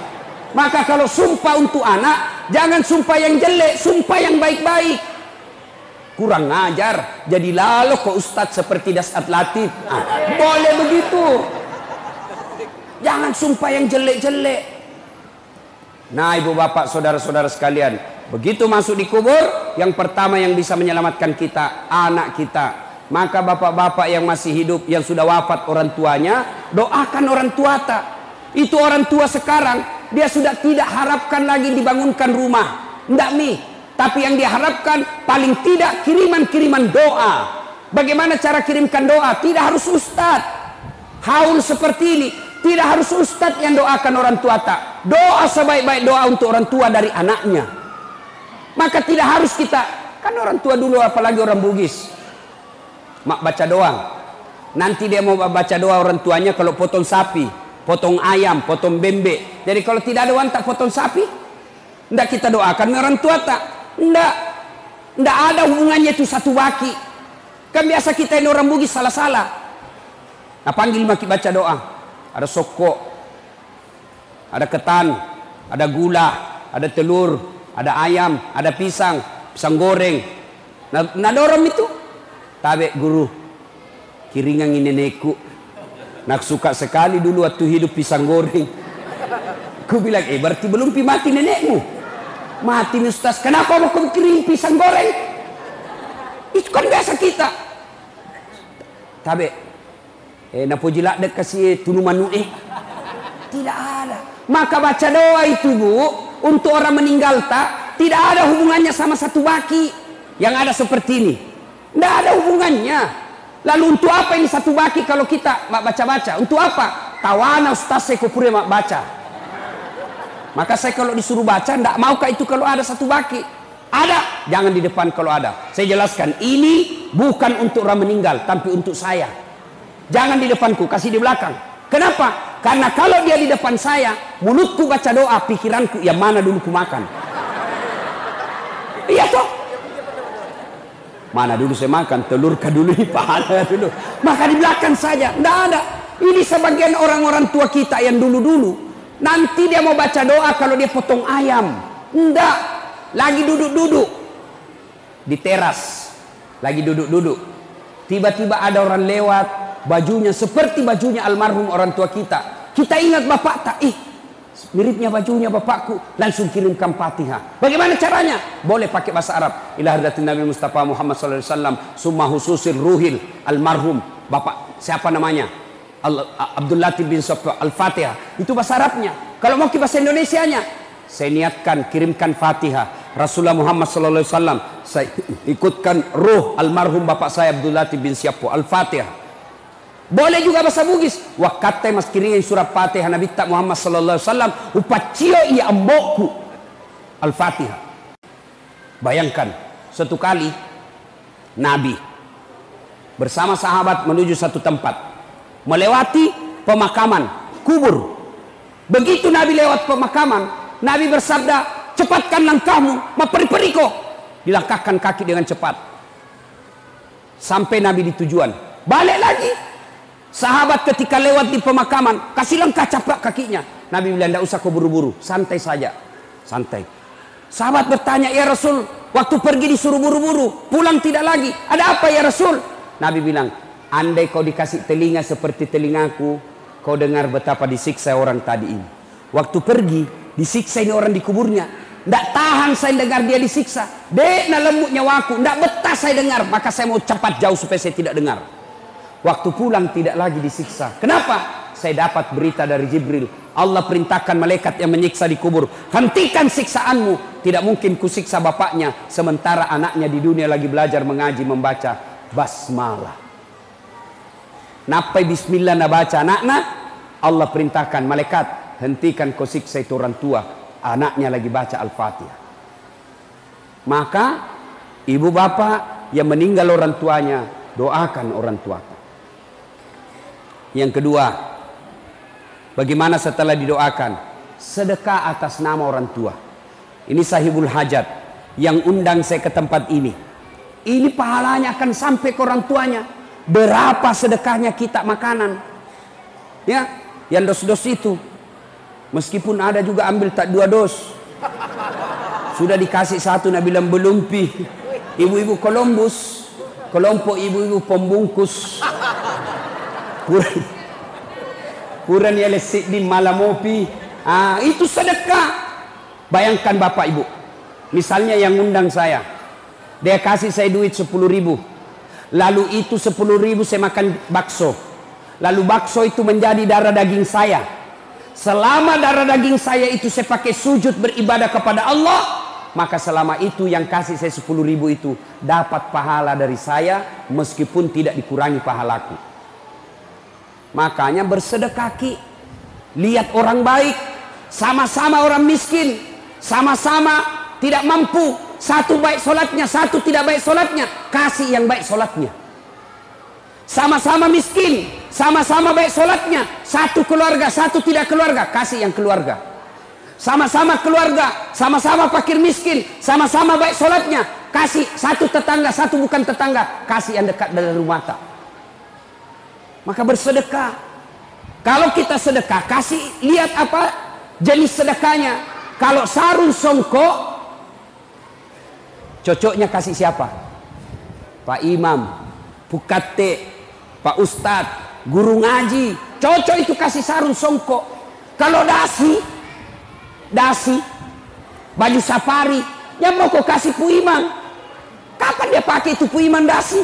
Maka kalau sumpah untuk anak, jangan sumpah yang jelek, sumpah yang baik-baik. Kurang ngajar, jadi lalu kok ustadz seperti Dasat Latif. Boleh begitu. Jangan sumpah yang jelek-jelek. Nah ibu bapak saudara-saudara sekalian, begitu masuk di kubur, yang pertama yang bisa menyelamatkan kita, anak kita. Maka bapak-bapak yang masih hidup, yang sudah wafat orang tuanya, doakan orang tua tak. Itu orang tua sekarang, dia sudah tidak harapkan lagi dibangunkan rumah. Tidak nih. Tapi yang diharapkan paling tidak kiriman-kiriman doa. Bagaimana cara kirimkan doa? Tidak harus ustadz. Haul seperti ini. Tidak harus ustadz yang doakan orang tua tak. Doa sebaik-baik doa untuk orang tua dari anaknya. Maka tidak harus kita. Kan orang tua dulu apalagi orang Bugis. Mak baca doang. Nanti dia mau baca doa orang tuanya kalau potong sapi. Potong ayam, potong bebek. Jadi kalau tidak ada uang tak potong sapi, tidak kita doakan orang tua tak. Tidak ada hubungannya itu satu baki. Kan biasa kita ini orang Bugis salah-salah. Nah panggil maki baca doa. Ada sokok, ada ketan, ada gula, ada telur, ada ayam, ada pisang goreng. Nah dorong itu. Tabe guru, kiringan ini nenekku. Nak suka sekali dulu waktu hidup pisang goreng. Ku bilang, berarti belum mati nenekmu. Mati nih ustaz, kenapa mau kau kirim pisang goreng? Itu kan biasa kita. Tabe, napojilak dek kasih tunu manu Tidak ada. Maka baca doa itu bu, untuk orang meninggal tak, tidak ada hubungannya sama satu baki. Yang ada seperti ini. Tidak ada hubungannya. Lalu untuk apa ini satu baki kalau kita baca-baca? Untuk apa? Tawana ustaz saya kupure mak baca. Maka saya kalau disuruh baca, tidak maukah itu kalau ada satu baki? Ada, jangan di depan kalau ada. Saya jelaskan, ini bukan untuk orang meninggal, tapi untuk saya. Jangan di depanku, kasih di belakang. Kenapa? Karena kalau dia di depan saya, mulutku baca doa, pikiranku yang mana dulu ku makan. Iya toh? Mana dulu saya makan, telur kah dulu, pahala dulu. Maka di belakang saja, tidak ada. Ini sebagian orang-orang tua kita yang dulu-dulu. Nanti dia mau baca doa kalau dia potong ayam. Tidak. Lagi duduk-duduk. Di teras. Lagi duduk-duduk. Tiba-tiba ada orang lewat. Bajunya seperti bajunya almarhum orang tua kita. Kita ingat bapak tak? miripnya bajunya bapakku, langsung kirimkan Fatihah. Bagaimana caranya? Boleh pakai bahasa Arab. Ila hadratin Nabi Mustafa Muhammad sallallahu alaihi wasallam summa hususil ruhil almarhum, bapak siapa namanya, Abdul Latif bin Sofa, Al-Fatihah. Itu bahasa Arabnya. Kalau mau ke bahasa Indonesianya, saya niatkan kirimkan Fatihah Rasulullah Muhammad sallallahu alaihi wasallam, saya ikutkan ruh almarhum bapak saya Abdul Latif bin Sofa, Al-Fatihah. Boleh juga bahasa Bugis. Wakate mas kiringin surat Fatihah Nabi tak Muhammad sallallahu alaihi wasallam upacio ia ambokku. Al-Fatihah. Bayangkan, suatu kali Nabi bersama sahabat menuju satu tempat, melewati pemakaman kubur. Begitu Nabi lewat pemakaman, Nabi bersabda, cepatkan langkahmu, maperi-periko. Dilangkahkan kaki dengan cepat. Sampai Nabi di tujuan. Balik lagi. Sahabat ketika lewat di pemakaman, kasih langkah caplak kakinya. Nabi bilang, tidak usah kau buru-buru, santai saja. Santai. Sahabat bertanya, ya Rasul, waktu pergi disuruh buru-buru, pulang tidak lagi. Ada apa ya Rasul? Nabi bilang, andai kau dikasih telinga seperti telingaku, kau dengar betapa disiksa orang tadi ini. Waktu pergi, disiksa ini orang di kuburnya. Tidak tahan saya dengar dia disiksa. Dek na lembut nyawaku, tidak betah saya dengar. Maka saya mau cepat jauh supaya saya tidak dengar. Waktu pulang tidak lagi disiksa. Kenapa? Saya dapat berita dari Jibril. Allah perintahkan malaikat yang menyiksa di kubur, hentikan siksaanmu. Tidak mungkin kusiksa bapaknya sementara anaknya di dunia lagi belajar mengaji membaca basmalah. Napai bismillah na baca anaknya, Allah perintahkan malaikat, hentikan kau siksa itu orang tua, anaknya lagi baca Al-Fatihah. Maka ibu bapak yang meninggal orang tuanya, doakan orang tua. Yang kedua, bagaimana setelah didoakan? Sedekah atas nama orang tua. Ini sahibul hajat yang undang saya ke tempat ini. Ini pahalanya akan sampai ke orang tuanya. Berapa sedekahnya kita makanan? Ya, yang dos-dos itu. Meskipun ada juga ambil tak 2 dos. Sudah dikasih 1, Nabi bilang belum pi. Ibu-ibu Columbus, kelompok ibu-ibu pembungkus. Kurang ya lesik di malamopi. Itu sedekah. Bayangkan bapak ibu, misalnya yang undang saya, dia kasih saya duit 10.000, lalu itu 10.000 saya makan bakso, lalu bakso itu menjadi darah daging saya. Selama darah daging saya itu saya pakai sujud beribadah kepada Allah, maka selama itu yang kasih saya 10.000 itu dapat pahala dari saya, meskipun tidak dikurangi pahalaku. Makanya bersedekah ki. Lihat orang baik, sama-sama orang miskin, sama-sama tidak mampu, satu baik solatnya, satu tidak baik solatnya, kasih yang baik solatnya. Sama-sama miskin, sama-sama baik solatnya, satu keluarga, satu tidak keluarga, kasih yang keluarga. Sama-sama keluarga, sama-sama fakir miskin, sama-sama baik solatnya, kasih satu tetangga, satu bukan tetangga, kasih yang dekat dari rumah tak. Maka bersedekah. Kalau kita sedekah, kasih lihat apa jenis sedekahnya. Kalau sarung songkok, cocoknya kasih siapa? Pak Imam, Pukate, Pak Ustadz, guru ngaji. Cocok itu kasih sarung songkok. Kalau dasi, baju safari, yang mau kau kasih Pu Imam. Kapan dia pakai itu Pu Imam dasi?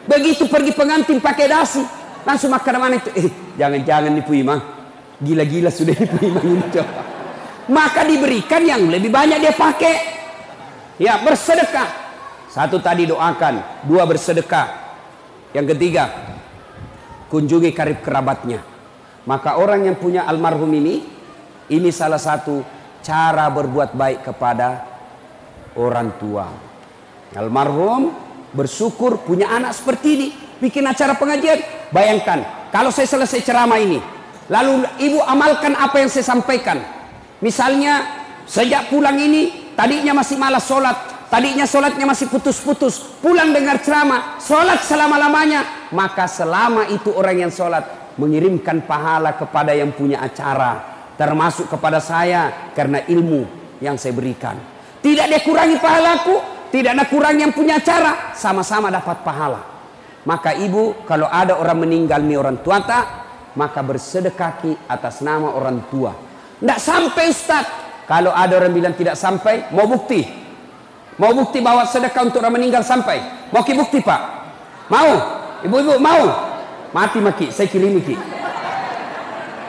Begitu pergi pengantin pakai dasi, langsung makan mana itu? Jangan-jangan nih Pu Imam, gila-gila sudah nih Pu Imam ini. Maka diberikan yang lebih banyak dia pakai. Ya, bersedekah. 1 tadi doakan, 2 bersedekah. Yang ketiga, kunjungi karib kerabatnya. Maka orang yang punya almarhum ini salah satu cara berbuat baik kepada orang tua. Almarhum bersyukur punya anak seperti ini, bikin acara pengajian. Bayangkan kalau saya selesai ceramah ini, lalu ibu amalkan apa yang saya sampaikan. Misalnya sejak pulang ini, tadinya masih malas sholat, tadinya sholatnya masih putus-putus, pulang dengar ceramah, sholat selama-lamanya, maka selama itu orang yang sholat mengirimkan pahala kepada yang punya acara, termasuk kepada saya karena ilmu yang saya berikan. Tidak dia kurangi pahalaku, tidak ada kurang yang punya acara, sama-sama dapat pahala. Maka ibu, kalau ada orang meninggal mi orang tua tak, maka bersedekah atas nama orang tua. Tidak sampai Ustaz. Kalau ada orang bilang tidak sampai, mau bukti? Mau bukti bahwa sedekah untuk orang meninggal sampai? Mau bukti Pak? Mau? Ibu-ibu mau? Mati maki, saya kirimi ki.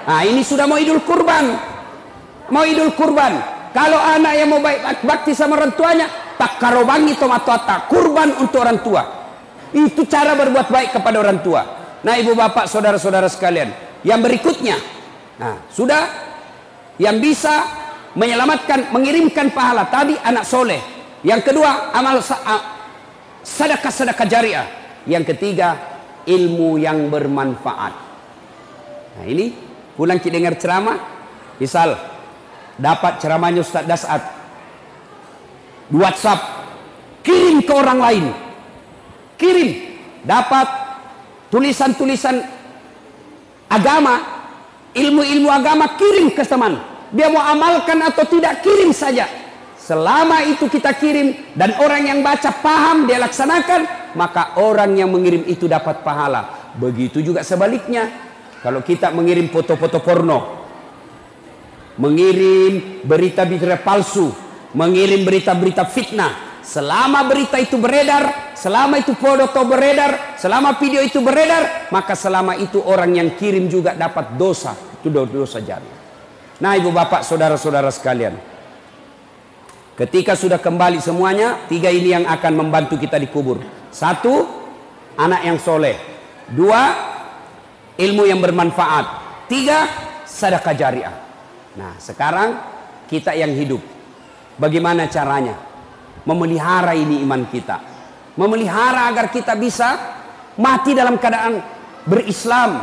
Nah ini sudah mau Idul Kurban. Mau Idul Kurban. Kalau anak yang mau baik bakti sama orang tuanya, tak karobangi tomat-tomat kurban untuk orang tua. Itu cara berbuat baik kepada orang tua. Nah ibu bapak saudara-saudara sekalian, yang berikutnya, nah sudah yang bisa menyelamatkan, mengirimkan pahala tadi anak soleh. Yang kedua amal sedekah jariah. Yang ketiga ilmu yang bermanfaat. Nah ini pulang kita dengar ceramah, misal dapat ceramahnya Ustaz Dasat di WhatsApp, kirim ke orang lain, kirim, dapat tulisan-tulisan agama, ilmu-ilmu agama, kirim ke teman. Dia mau amalkan atau tidak, kirim saja. Selama itu kita kirim dan orang yang baca paham, dia laksanakan, maka orang yang mengirim itu dapat pahala. Begitu juga sebaliknya. Kalau kita mengirim foto-foto porno, mengirim berita-berita palsu, mengirim berita-berita fitnah, selama berita itu beredar, selama itu foto beredar, selama video itu beredar, maka selama itu orang yang kirim juga dapat dosa. Itu dosa jariah. Nah ibu bapak saudara-saudara sekalian, ketika sudah kembali semuanya, tiga ini yang akan membantu kita dikubur. Satu, anak yang soleh. Dua, ilmu yang bermanfaat. Tiga, sedekah jariah. Nah sekarang kita yang hidup, bagaimana caranya memelihara ini iman kita, memelihara agar kita bisa mati dalam keadaan berislam?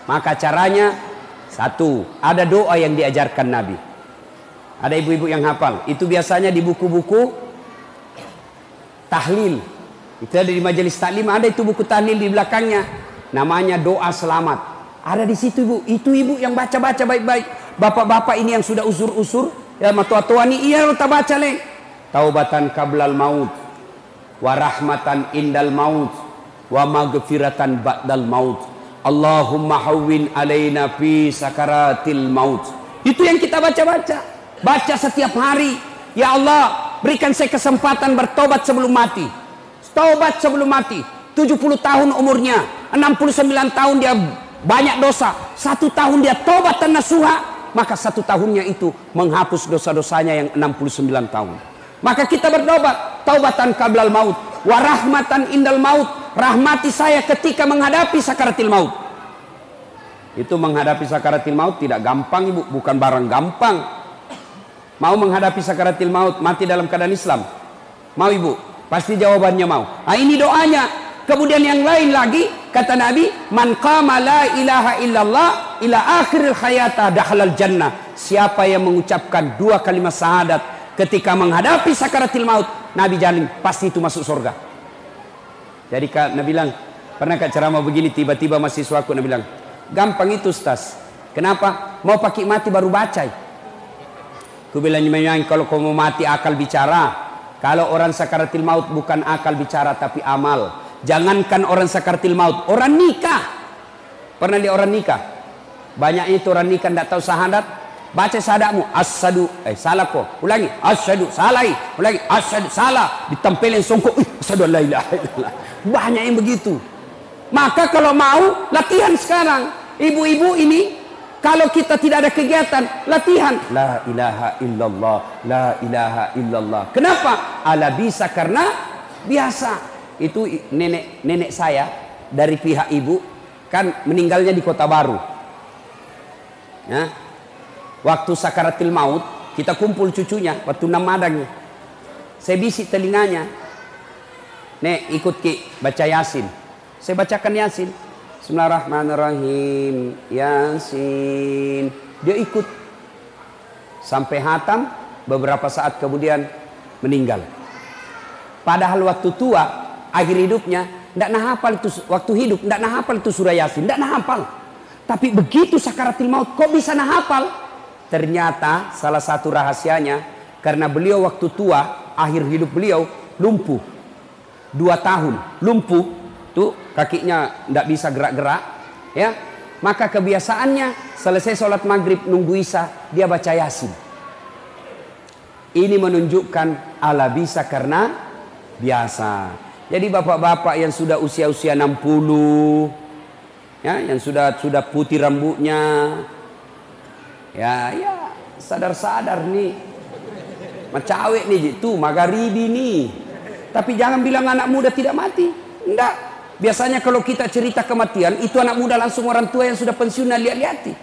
Maka caranya satu, ada doa yang diajarkan Nabi. Ada ibu-ibu yang hafal, itu biasanya di buku-buku tahlil. Itu ada di majelis taklim, ada itu buku tahlil di belakangnya, namanya doa selamat. Ada di situ ibu, itu ibu yang baca-baca baik-baik. Bapak-bapak ini yang sudah usur-usur, ya matua-tua ini, iya lo tak baca leng. Taubatan qablal maut, wa rahmatan indal maut, wa maghfiratan ba'dal maut. Allahumma hawwin alaina fi sakaratil maut. Itu yang kita baca-baca. Baca setiap hari. Ya Allah, berikan saya kesempatan bertobat sebelum mati. Taubat sebelum mati. 70 tahun umurnya, 69 tahun dia banyak dosa, 1 tahun dia taubat dan nasuha, maka 1 tahunnya itu menghapus dosa-dosanya yang 69 tahun. Maka kita bertobat, taubatan qablal maut, wa rahmatan indal maut. Rahmati saya ketika menghadapi sakaratil maut. Itu menghadapi sakaratil maut tidak gampang ibu, bukan barang gampang. Mau menghadapi sakaratil maut, mati dalam keadaan Islam? Mau ibu? Pasti jawabannya mau. Nah ini doanya. Kemudian yang lain lagi, kata Nabi, man qama la ilaha illallah ila akhiril hayata dakhalal jannah. Siapa yang mengucapkan 2 kalimat syahadat ketika menghadapi sakaratil maut, Nabi jamin pasti itu masuk surga. Jadi Nabi bilang, pernah Kak ceramah begini, tiba-tiba mahasiswaku Nabi bilang, gampang itu Ustaz. Kenapa? Mau pakai mati baru baca. Ku bilang, kalau kau mau mati akal bicara. Kalau orang sakaratil maut bukan akal bicara tapi amal. Jangankan orang sakaratil maut, orang nikah. Pernah lihat orang nikah? Banyaknya itu orang nikah tidak tahu syahadat. Baca syahadatmu, asyhadu, salah kok. Ulangi, asyhadu, salah. Ulangi, asyhadu, salah. Ditempelin songkok, asyhadu la ilaha illallah. Banyak yang begitu. Maka kalau mau latihan sekarang. Ibu-ibu ini, kalau kita tidak ada kegiatan, latihan. La ilaha illallah, la ilaha illallah. Kenapa? Ala bisa karena biasa. Itu nenek saya dari pihak ibu kan meninggalnya di Kota Baru. Ya. Waktu sakaratil maut kita kumpul cucunya waktu namadangnya. Saya bisik telinganya. Nek ikut ki baca Yasin. Saya bacakan Yasin. Bismillahirrahmanirrahim. Yasin. Dia ikut sampai hatam, beberapa saat kemudian meninggal. Padahal waktu tua akhir hidupnya tidak nah hafal itu, waktu hidup tidak nah hafal itu surah Yasin, tidak nah hafal. Tapi begitu sakaratil maut kok bisa nah hafal? Ternyata salah satu rahasianya karena beliau waktu tua, akhir hidup beliau lumpuh 2 tahun, lumpuh tuh kakinya tidak bisa gerak-gerak, ya. Maka kebiasaannya selesai sholat maghrib nunggu isya dia baca Yasin. Ini menunjukkan ala bisa karena biasa. Jadi bapak-bapak yang sudah usia-usia 60, ya, yang sudah putih rambutnya, ya sadar-sadar nih. Macawek nih itu magharibi nih. Tapi jangan bilang anak muda tidak mati. Enggak. Biasanya kalau kita cerita kematian, itu anak muda langsung orang tua yang sudah pensiun lihat-lihati.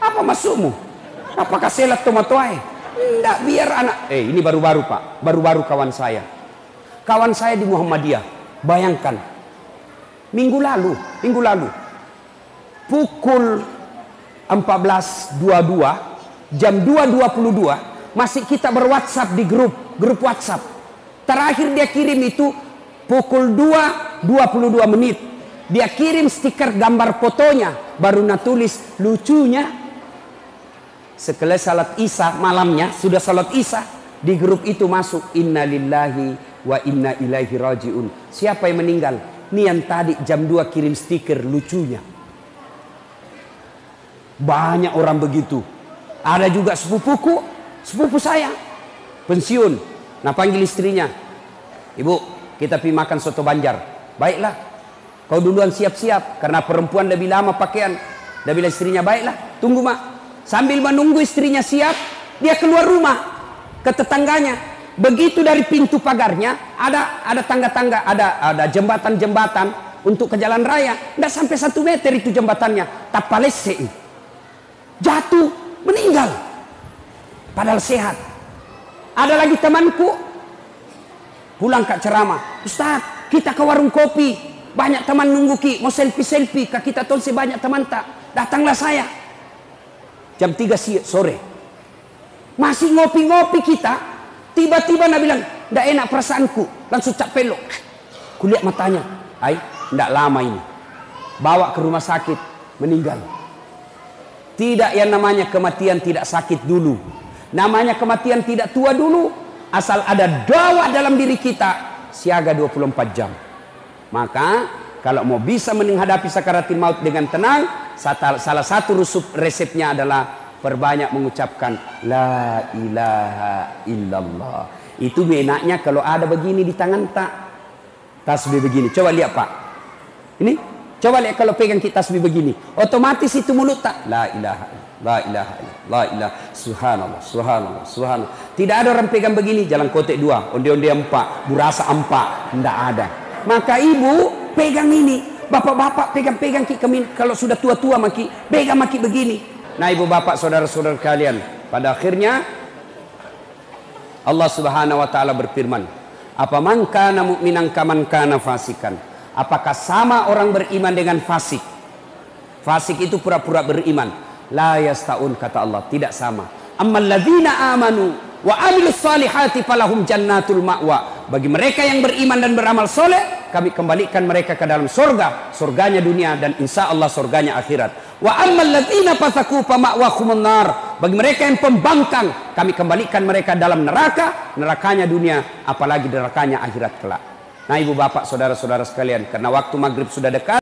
Apa maksudmu? Apakah selat tomatoai? Enggak, biar anak. Ini baru-baru Pak. Baru-baru kawan saya. Kawan saya di Muhammadiyah. Bayangkan. Minggu lalu. Pukul 14.22. Jam 2.22. Masih kita berWhatsApp di grup WhatsApp. Terakhir dia kirim itu pukul 2.22. Dia kirim stiker gambar fotonya. Baru tulis lucunya. Setelah salat isya malamnya, sudah salat isya, di grup itu masuk inna lillahi wa inna ilaihi rajiun. Siapa yang meninggal? Ini yang tadi jam 2 kirim stiker lucunya. Banyak orang begitu. Ada juga sepupu saya pensiun. Nah panggil istrinya, ibu kita pergi makan soto Banjar. Baiklah, kau duluan siap-siap karena perempuan lebih lama pakaian. Dia bilang istrinya, baiklah tunggu mak. Sambil menunggu istrinya siap, dia keluar rumah ke tetangganya. Begitu dari pintu pagarnya ada tangga-tangga, ada jembatan-jembatan untuk ke jalan raya. Tidak sampai 1 meter itu jembatannya. Tapalese jatuh meninggal. Padahal sehat. Ada lagi temanku pulang ke ceramah, Ustaz kita ke warung kopi, banyak teman nunggu ki, mau selfie ke kita tonsi banyak teman tak. Datanglah saya jam 3 sore masih ngopi-ngopi kita. Tiba-tiba Nabi bilang ndak enak perasaanku, langsung cap pelok. Kulihat matanya, ndak lama ini bawa ke rumah sakit, meninggal. Tidak yang namanya kematian tidak sakit dulu. Namanya kematian tidak tua dulu. Asal ada dakwah dalam diri kita, siaga 24 jam. Maka kalau mau bisa menghadapi sakaratul maut dengan tenang, salah satu resepnya adalah perbanyak mengucapkan la ilaha illallah. Itu enaknya kalau ada begini di tangan tak, tasbih begini. Coba lihat Pak. Ini coba lihat kalau pegang kita tasbih begini, otomatis itu mulut tak la ilaha illallah. La ilaha illallah, la ilaha, subhanallah, subhanallah, subhanallah. Tidak ada orang pegang begini, jalan kotek 2, onde-onde 4, burasa 4, tidak ada. Maka ibu pegang ini, bapak-bapak pegang-pegang kalau sudah tua-tua maki, pegang maki begini. Nah ibu bapak saudara-saudara kalian, pada akhirnya Allah Subhanahu wa taala berfirman, apa man kana mu'minan kaman kana fasikan? Apakah sama orang beriman dengan fasik? Fasik itu pura-pura beriman. La yastaun, kata Allah, tidak sama. Ammal ladzina amanu wa amilus salihati falahum jannatul ma'wa. Bagi mereka yang beriman dan beramal soleh, kami kembalikan mereka ke dalam surga, surganya dunia dan insya Allah surganya akhirat. Wa ammal ladzina fasaku fa ma'wahumun nar. Bagi mereka yang pembangkang, kami kembalikan mereka dalam neraka, nerakanya dunia, apalagi nerakanya akhirat kelak. Nah ibu bapak saudara-saudara sekalian, karena waktu maghrib sudah dekat.